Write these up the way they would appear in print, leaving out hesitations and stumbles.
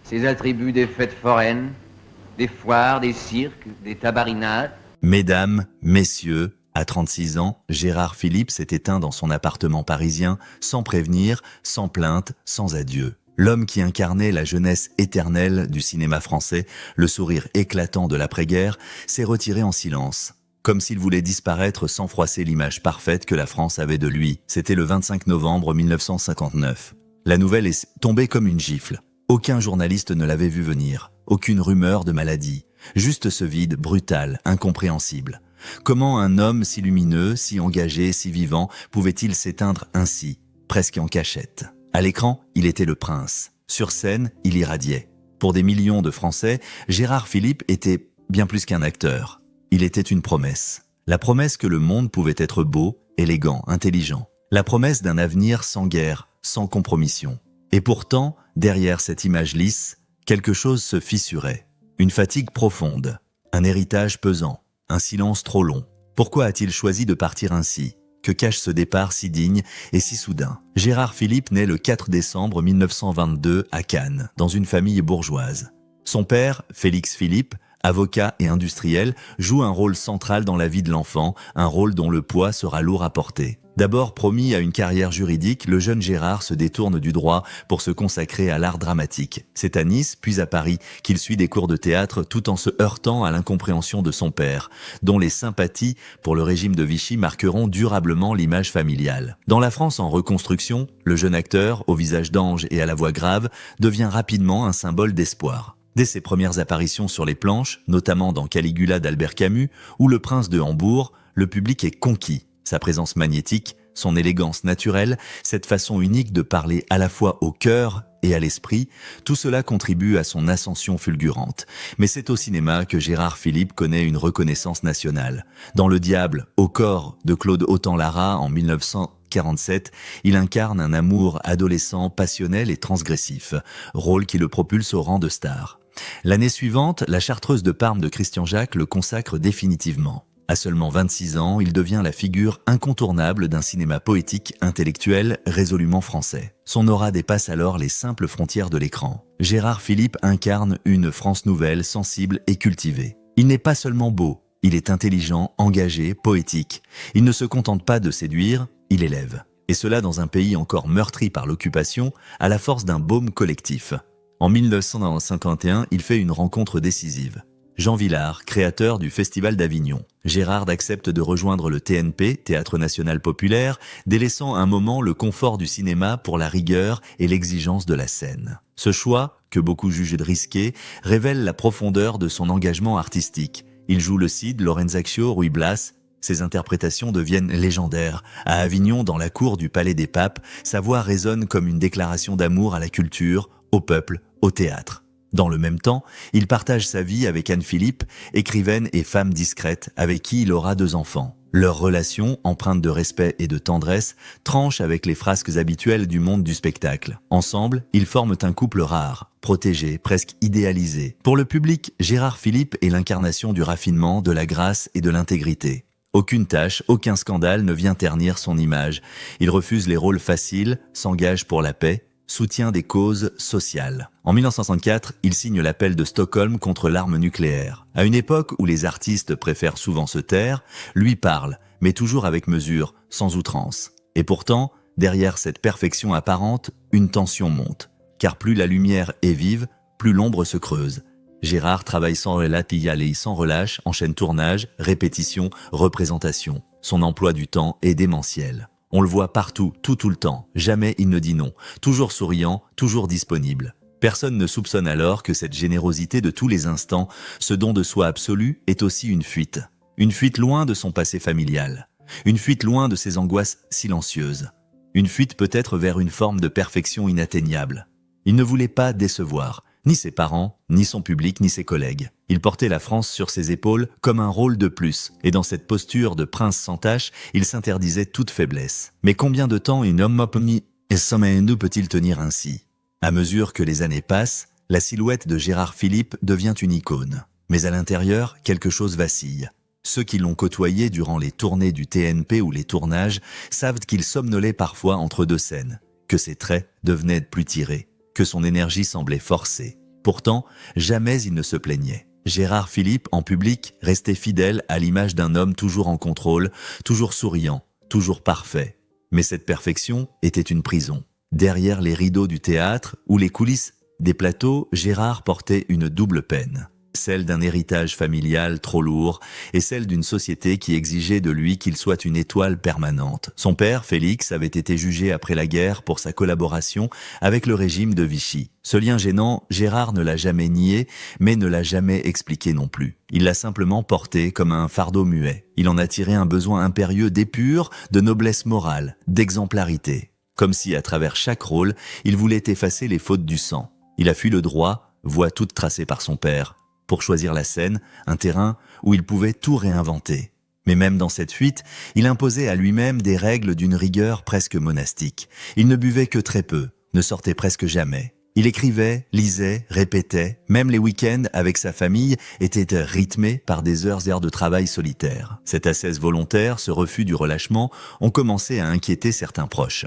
ses attributs des fêtes foraines, des foires, des cirques, des tabarinades. Mesdames, messieurs, à 36 ans, Gérard Philipe s'est éteint dans son appartement parisien, sans prévenir, sans plainte, sans adieu. L'homme qui incarnait la jeunesse éternelle du cinéma français, le sourire éclatant de l'après-guerre, s'est retiré en silence, comme s'il voulait disparaître sans froisser l'image parfaite que la France avait de lui. C'était le 25 novembre 1959. La nouvelle est tombée comme une gifle. Aucun journaliste ne l'avait vu venir, aucune rumeur de maladie, juste ce vide brutal, incompréhensible. Comment un homme si lumineux, si engagé, si vivant, pouvait-il s'éteindre ainsi, presque en cachette? À l'écran, il était le prince. Sur scène, il irradiait. Pour des millions de Français, Gérard Philipe était bien plus qu'un acteur. Il était une promesse. La promesse que le monde pouvait être beau, élégant, intelligent. La promesse d'un avenir sans guerre, sans compromission. Et pourtant, derrière cette image lisse, quelque chose se fissurait. Une fatigue profonde, un héritage pesant, un silence trop long. Pourquoi a-t-il choisi de partir ainsi? Que cache ce départ si digne et si soudain? Gérard Philipe naît le 4 décembre 1922 à Cannes, dans une famille bourgeoise. Son père, Félix Philipe, avocat et industriel, joue un rôle central dans la vie de l'enfant, un rôle dont le poids sera lourd à porter. D'abord promis à une carrière juridique, le jeune Gérard se détourne du droit pour se consacrer à l'art dramatique. C'est à Nice, puis à Paris, qu'il suit des cours de théâtre tout en se heurtant à l'incompréhension de son père, dont les sympathies pour le régime de Vichy marqueront durablement l'image familiale. Dans la France en reconstruction, le jeune acteur, au visage d'ange et à la voix grave, devient rapidement un symbole d'espoir. Dès ses premières apparitions sur les planches, notamment dans Caligula d'Albert Camus ou Le Prince de Hambourg, le public est conquis. Sa présence magnétique, son élégance naturelle, cette façon unique de parler à la fois au cœur et à l'esprit, tout cela contribue à son ascension fulgurante. Mais c'est au cinéma que Gérard Philipe connaît une reconnaissance nationale. Dans Le Diable, au corps de Claude Autant-Lara en 1947, il incarne un amour adolescent, passionnel et transgressif, rôle qui le propulse au rang de star. L'année suivante, La Chartreuse de Parme de Christian Jacques le consacre définitivement. À seulement 26 ans, il devient la figure incontournable d'un cinéma poétique, intellectuel, résolument français. Son aura dépasse alors les simples frontières de l'écran. Gérard Philipe incarne une France nouvelle, sensible et cultivée. Il n'est pas seulement beau, il est intelligent, engagé, poétique. Il ne se contente pas de séduire, il élève. Et cela dans un pays encore meurtri par l'occupation, à la force d'un baume collectif. En 1951, il fait une rencontre décisive. Jean Vilar, créateur du Festival d'Avignon. Gérard accepte de rejoindre le TNP, Théâtre National Populaire, délaissant un moment le confort du cinéma pour la rigueur et l'exigence de la scène. Ce choix, que beaucoup jugent risqué, révèle la profondeur de son engagement artistique. Il joue le Cid, Lorenzaccio, Ruy Blas. Ses interprétations deviennent légendaires. À Avignon, dans la cour du Palais des Papes, sa voix résonne comme une déclaration d'amour à la culture, au peuple, au théâtre. Dans le même temps, il partage sa vie avec Anne Philippe, écrivaine et femme discrète, avec qui il aura 2 enfants. Leur relation, empreinte de respect et de tendresse, tranche avec les frasques habituelles du monde du spectacle. Ensemble, ils forment un couple rare, protégé, presque idéalisé. Pour le public, Gérard Philipe est l'incarnation du raffinement, de la grâce et de l'intégrité. Aucune tâche, aucun scandale ne vient ternir son image. Il refuse les rôles faciles, s'engage pour la paix, soutient des causes sociales. En 1964, il signe l'appel de Stockholm contre l'arme nucléaire. À une époque où les artistes préfèrent souvent se taire, lui parle, mais toujours avec mesure, sans outrance. Et pourtant, derrière cette perfection apparente, une tension monte. Car plus la lumière est vive, plus l'ombre se creuse. Gérard travaille sans relâche, sans relâche, enchaîne tournage, répétition, représentation. Son emploi du temps est démentiel. On le voit partout, tout le temps. Jamais il ne dit non. Toujours souriant, toujours disponible. Personne ne soupçonne alors que cette générosité de tous les instants, ce don de soi absolu, est aussi une fuite. Une fuite loin de son passé familial. Une fuite loin de ses angoisses silencieuses. Une fuite peut-être vers une forme de perfection inatteignable. Il ne voulait pas décevoir. Ni ses parents, ni son public, ni ses collègues. Il portait la France sur ses épaules comme un rôle de plus, et dans cette posture de prince sans tache, il s'interdisait toute faiblesse. Mais combien de temps un homme peut-il tenir ainsi? À mesure que les années passent, la silhouette de Gérard Philipe devient une icône. Mais à l'intérieur, quelque chose vacille. Ceux qui l'ont côtoyé durant les tournées du TNP ou les tournages savent qu'il somnolait parfois entre 2 scènes, que ses traits devenaient plus tirés, que son énergie semblait forcée. Pourtant, jamais il ne se plaignait. Gérard Philippe, en public, restait fidèle à l'image d'un homme toujours en contrôle, toujours souriant, toujours parfait. Mais cette perfection était une prison. Derrière les rideaux du théâtre ou les coulisses des plateaux, Gérard portait une double peine. Celle d'un héritage familial trop lourd et celle d'une société qui exigeait de lui qu'il soit une étoile permanente. Son père, Félix, avait été jugé après la guerre pour sa collaboration avec le régime de Vichy. Ce lien gênant, Gérard ne l'a jamais nié, mais ne l'a jamais expliqué non plus. Il l'a simplement porté comme un fardeau muet. Il en a tiré un besoin impérieux d'épure, de noblesse morale, d'exemplarité. Comme si, à travers chaque rôle, il voulait effacer les fautes du sang. Il a fui le droit, voie toute tracée par son père, pour choisir la scène, un terrain où il pouvait tout réinventer. Mais même dans cette fuite, il imposait à lui-même des règles d'une rigueur presque monastique. Il ne buvait que très peu, ne sortait presque jamais. Il écrivait, lisait, répétait, même les week-ends avec sa famille étaient rythmés par des heures de travail solitaire. Cette ascèse volontaire, ce refus du relâchement, ont commencé à inquiéter certains proches.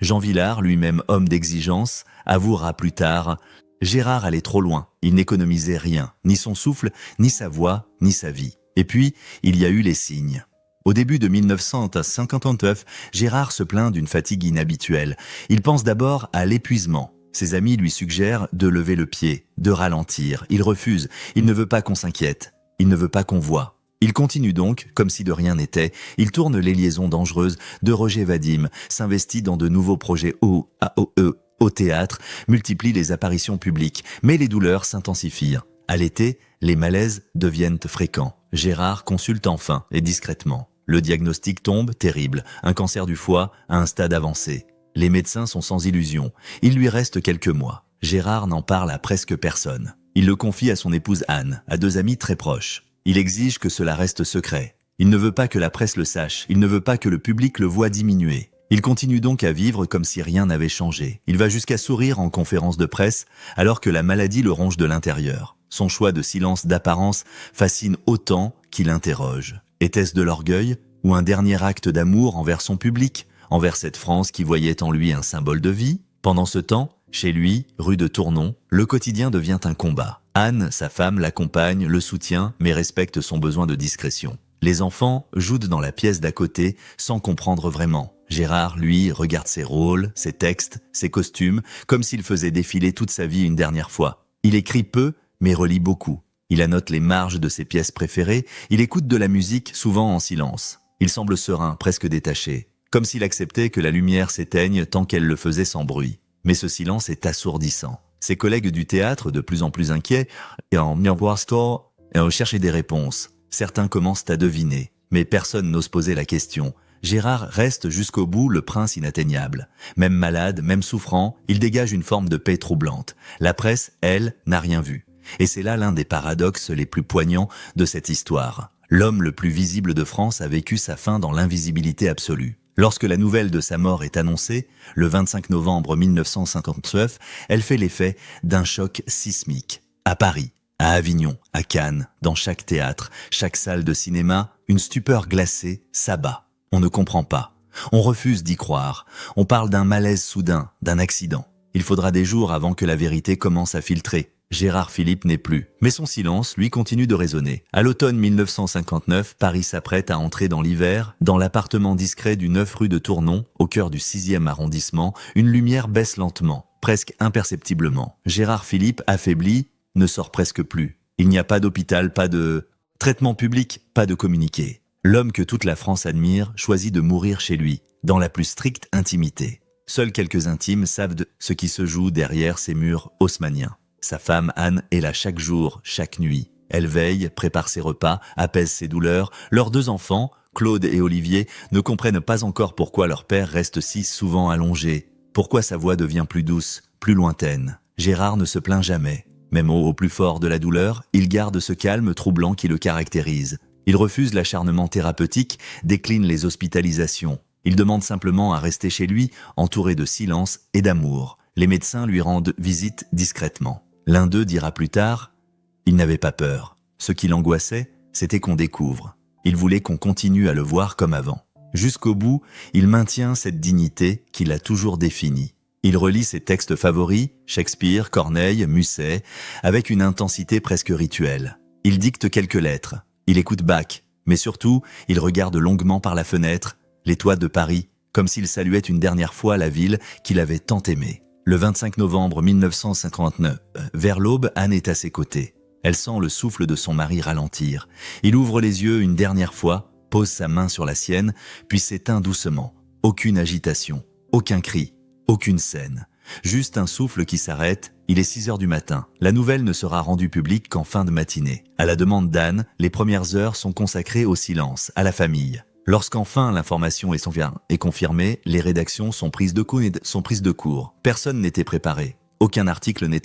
Jean Vilar, lui-même homme d'exigence, avouera plus tard « Gérard allait trop loin, il n'économisait rien, ni son souffle, ni sa voix, ni sa vie. » Et puis, il y a eu les signes. Au début de 1959, Gérard se plaint d'une fatigue inhabituelle. Il pense d'abord à l'épuisement. Ses amis lui suggèrent de lever le pied, de ralentir. Il refuse, il ne veut pas qu'on s'inquiète, il ne veut pas qu'on voie. Il continue donc, comme si de rien n'était. Il tourne les liaisons dangereuses de Roger Vadim, s'investit dans de nouveaux projets au théâtre, multiplie les apparitions publiques, mais les douleurs s'intensifient. À l'été, les malaises deviennent fréquents. Gérard consulte enfin et discrètement. Le diagnostic tombe, terrible, un cancer du foie à un stade avancé. Les médecins sont sans illusion. Il lui reste quelques mois. Gérard n'en parle à presque personne. Il le confie à son épouse Anne, à 2 amis très proches. Il exige que cela reste secret. Il ne veut pas que la presse le sache. Il ne veut pas que le public le voie diminuer. Il continue donc à vivre comme si rien n'avait changé. Il va jusqu'à sourire en conférence de presse alors que la maladie le ronge de l'intérieur. Son choix de silence d'apparence fascine autant qu'il interroge. Était-ce de l'orgueil ou un dernier acte d'amour envers son public, envers cette France qui voyait en lui un symbole de vie? Pendant ce temps, chez lui, rue de Tournon, le quotidien devient un combat. Anne, sa femme, l'accompagne, le soutient, mais respecte son besoin de discrétion. Les enfants jouent dans la pièce d'à côté sans comprendre vraiment. Gérard, lui, regarde ses rôles, ses textes, ses costumes, comme s'il faisait défiler toute sa vie une dernière fois. Il écrit peu, mais relit beaucoup. Il annote les marges de ses pièces préférées, il écoute de la musique, souvent en silence. Il semble serein, presque détaché, comme s'il acceptait que la lumière s'éteigne tant qu'elle le faisait sans bruit. Mais ce silence est assourdissant. Ses collègues du théâtre, de plus en plus inquiets, cherchent des réponses. Certains commencent à deviner, mais personne n'ose poser la question. Gérard reste jusqu'au bout le prince inatteignable. Même malade, même souffrant, il dégage une forme de paix troublante. La presse, elle, n'a rien vu. Et c'est là l'un des paradoxes les plus poignants de cette histoire. L'homme le plus visible de France a vécu sa fin dans l'invisibilité absolue. Lorsque la nouvelle de sa mort est annoncée, le 25 novembre 1959, elle fait l'effet d'un choc sismique. À Paris, à Avignon, à Cannes, dans chaque théâtre, chaque salle de cinéma, une stupeur glacée s'abat. On ne comprend pas. On refuse d'y croire. On parle d'un malaise soudain, d'un accident. Il faudra des jours avant que la vérité commence à filtrer. Gérard Philippe n'est plus. Mais son silence, lui, continue de résonner. À l'automne 1959, Paris s'apprête à entrer dans l'hiver. Dans l'appartement discret du 9 rue de Tournon, au cœur du 6e arrondissement, une lumière baisse lentement, presque imperceptiblement. Gérard Philippe, affaibli, ne sort presque plus. Il n'y a pas d'hôpital, pas de traitement public, pas de communiqué. L'homme que toute la France admire choisit de mourir chez lui, dans la plus stricte intimité. Seuls quelques intimes savent de ce qui se joue derrière ces murs haussmanniens. Sa femme Anne est là chaque jour, chaque nuit. Elle veille, prépare ses repas, apaise ses douleurs. Leurs 2 enfants, Claude et Olivier, ne comprennent pas encore pourquoi leur père reste si souvent allongé, pourquoi sa voix devient plus douce, plus lointaine. Gérard ne se plaint jamais. Même au plus fort de la douleur, il garde ce calme troublant qui le caractérise. Il refuse l'acharnement thérapeutique, décline les hospitalisations. Il demande simplement à rester chez lui, entouré de silence et d'amour. Les médecins lui rendent visite discrètement. L'un d'eux dira plus tard « Il n'avait pas peur. Ce qui l'angoissait, c'était qu'on découvre. Il voulait qu'on continue à le voir comme avant. Jusqu'au bout, il maintient cette dignité qui l'a toujours défini. Il relit ses textes favoris, Shakespeare, Corneille, Musset, avec une intensité presque rituelle. Il dicte quelques lettres, il écoute Bach, mais surtout, il regarde longuement par la fenêtre, les toits de Paris, comme s'il saluait une dernière fois la ville qu'il avait tant aimée. Le 25 novembre 1959, vers l'aube, Anne est à ses côtés. Elle sent le souffle de son mari ralentir. Il ouvre les yeux une dernière fois, pose sa main sur la sienne, puis s'éteint doucement. Aucune agitation, aucun cri, aucune scène. Juste un souffle qui s'arrête, il est 6 heures du matin. La nouvelle ne sera rendue publique qu'en fin de matinée. À la demande d'Anne, les premières heures sont consacrées au silence, à la famille. Lorsqu'enfin l'information est confirmée, les rédactions sont prises de court. Personne n'était préparé. Aucun article n'est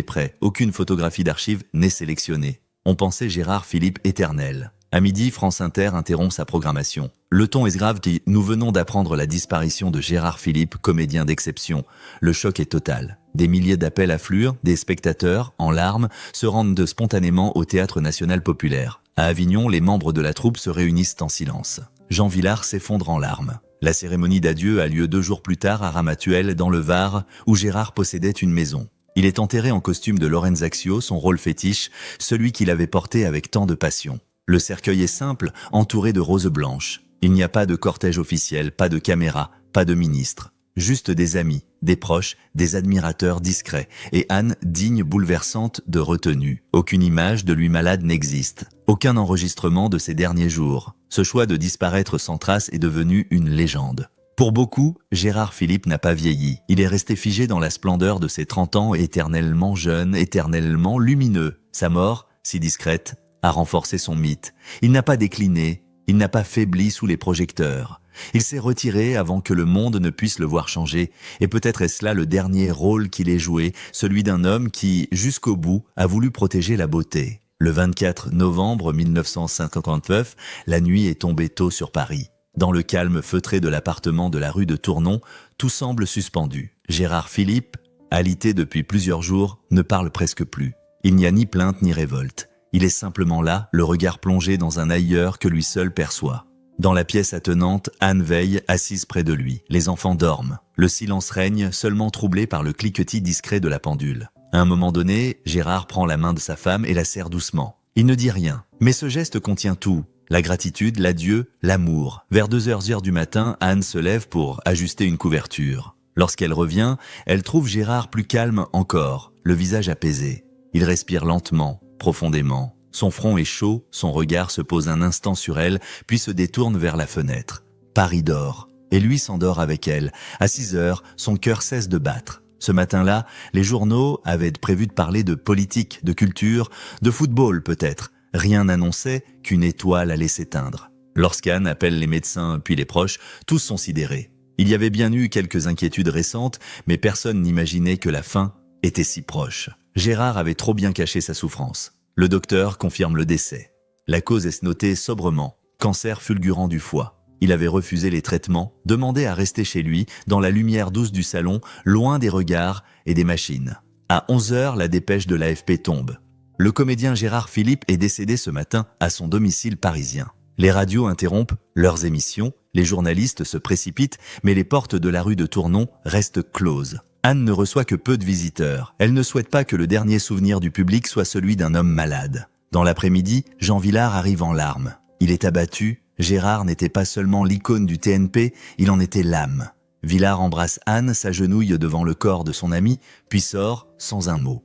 prêt. Aucune photographie d'archives n'est sélectionnée. On pensait Gérard Philipe éternel. À midi, France Inter interrompt sa programmation. Le ton est grave dit « Nous venons d'apprendre la disparition de Gérard Philipe, comédien d'exception. Le choc est total. » Des milliers d'appels affluent, des spectateurs, en larmes, se rendent spontanément au Théâtre National Populaire. À Avignon, les membres de la troupe se réunissent en silence. Jean Vilar s'effondre en larmes. La cérémonie d'adieu a lieu 2 jours plus tard à Ramatuelle, dans le Var, où Gérard possédait une maison. Il est enterré en costume de Lorenzaccio, son rôle fétiche, celui qu'il avait porté avec tant de passion. Le cercueil est simple, entouré de roses blanches. Il n'y a pas de cortège officiel, pas de caméra, pas de ministre. Juste des amis, des proches, des admirateurs discrets. Et Anne, digne, bouleversante, de retenue. Aucune image de lui malade n'existe. Aucun enregistrement de ses derniers jours. Ce choix de disparaître sans trace est devenu une légende. Pour beaucoup, Gérard Philipe n'a pas vieilli. Il est resté figé dans la splendeur de ses 30 ans, éternellement jeune, éternellement lumineux. Sa mort, si discrète, a renforcé son mythe. Il n'a pas décliné, il n'a pas faibli sous les projecteurs. Il s'est retiré avant que le monde ne puisse le voir changer, et peut-être est-ce là le dernier rôle qu'il ait joué, celui d'un homme qui, jusqu'au bout, a voulu protéger la beauté. Le 24 novembre 1959, la nuit est tombée tôt sur Paris. Dans le calme feutré de l'appartement de la rue de Tournon, tout semble suspendu. Gérard Philipe, alité depuis plusieurs jours, ne parle presque plus. Il n'y a ni plainte ni révolte. Il est simplement là, le regard plongé dans un ailleurs que lui seul perçoit. Dans la pièce attenante, Anne veille, assise près de lui. Les enfants dorment. Le silence règne, seulement troublé par le cliquetis discret de la pendule. À un moment donné, Gérard prend la main de sa femme et la serre doucement. Il ne dit rien, mais ce geste contient tout. La gratitude, l'adieu, l'amour. Vers 2h du matin, Anne se lève pour ajuster une couverture. Lorsqu'elle revient, elle trouve Gérard plus calme encore, le visage apaisé. Il respire lentement, profondément. Son front est chaud, son regard se pose un instant sur elle, puis se détourne vers la fenêtre. Paris dort, et lui s'endort avec elle. À 6h, son cœur cesse de battre. Ce matin-là, les journaux avaient prévu de parler de politique, de culture, de football peut-être. Rien n'annonçait qu'une étoile allait s'éteindre. Lorsqu'Anne appelle les médecins puis les proches, tous sont sidérés. Il y avait bien eu quelques inquiétudes récentes, mais personne n'imaginait que la fin était si proche. Gérard avait trop bien caché sa souffrance. Le docteur confirme le décès. La cause est notée sobrement, cancer fulgurant du foie. Il avait refusé les traitements, demandé à rester chez lui, dans la lumière douce du salon, loin des regards et des machines. À 11h, la dépêche de l'AFP tombe. Le comédien Gérard Philipe est décédé ce matin à son domicile parisien. Les radios interrompent leurs émissions, les journalistes se précipitent, mais les portes de la rue de Tournon restent closes. Anne ne reçoit que peu de visiteurs. Elle ne souhaite pas que le dernier souvenir du public soit celui d'un homme malade. Dans l'après-midi, Jean Vilar arrive en larmes. Il est abattu. Gérard n'était pas seulement l'icône du TNP, il en était l'âme. Vilar embrasse Anne, s'agenouille devant le corps de son ami, puis sort sans un mot.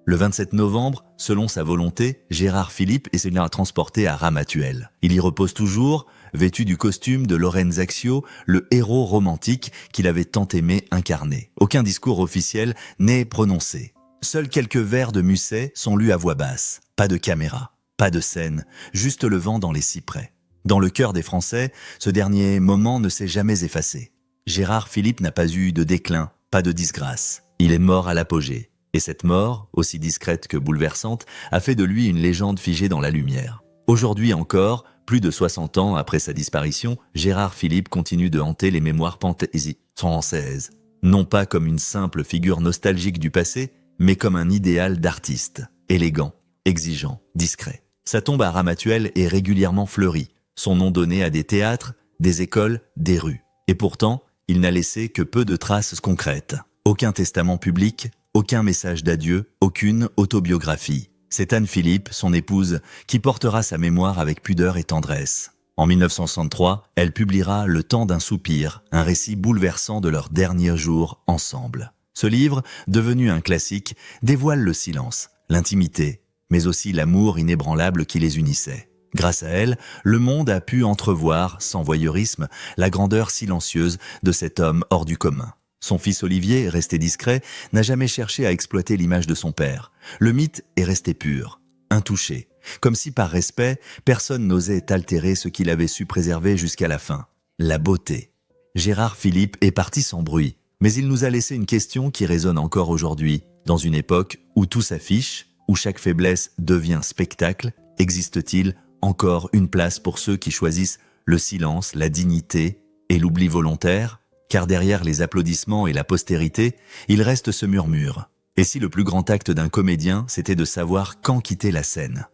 Le 27 novembre, selon sa volonté, Gérard Philipe est transporté à Ramatuelle. Il y repose toujours, vêtu du costume de Lorenzaccio, le héros romantique qu'il avait tant aimé incarner. Aucun discours officiel n'est prononcé. Seuls quelques vers de Musset sont lus à voix basse. Pas de caméra, pas de scène, juste le vent dans les cyprès. Dans le cœur des Français, ce dernier moment ne s'est jamais effacé. Gérard Philipe n'a pas eu de déclin, pas de disgrâce. Il est mort à l'apogée. Et cette mort, aussi discrète que bouleversante, a fait de lui une légende figée dans la lumière. Aujourd'hui encore, plus de 60 ans après sa disparition, Gérard Philipe continue de hanter les mémoires françaises. Non pas comme une simple figure nostalgique du passé, mais comme un idéal d'artiste. Élégant, exigeant, discret. Sa tombe à Ramatuelle est régulièrement fleurie. Son nom donné à des théâtres, des écoles, des rues. Et pourtant, il n'a laissé que peu de traces concrètes. Aucun testament public, aucun message d'adieu, aucune autobiographie. C'est Anne Philippe, son épouse, qui portera sa mémoire avec pudeur et tendresse. En 1963, elle publiera Le temps d'un soupir, un récit bouleversant de leurs derniers jours ensemble. Ce livre, devenu un classique, dévoile le silence, l'intimité, mais aussi l'amour inébranlable qui les unissait. Grâce à elle, le monde a pu entrevoir, sans voyeurisme, la grandeur silencieuse de cet homme hors du commun. Son fils Olivier, resté discret, n'a jamais cherché à exploiter l'image de son père. Le mythe est resté pur, intouché, comme si par respect, personne n'osait altérer ce qu'il avait su préserver jusqu'à la fin, la beauté. Gérard Philippe est parti sans bruit, mais il nous a laissé une question qui résonne encore aujourd'hui. Dans une époque où tout s'affiche, où chaque faiblesse devient spectacle, existe-t-il encore une place pour ceux qui choisissent le silence, la dignité et l'oubli volontaire ? Car derrière les applaudissements et la postérité, il reste ce murmure. Et si le plus grand acte d'un comédien, c'était de savoir quand quitter la scène ?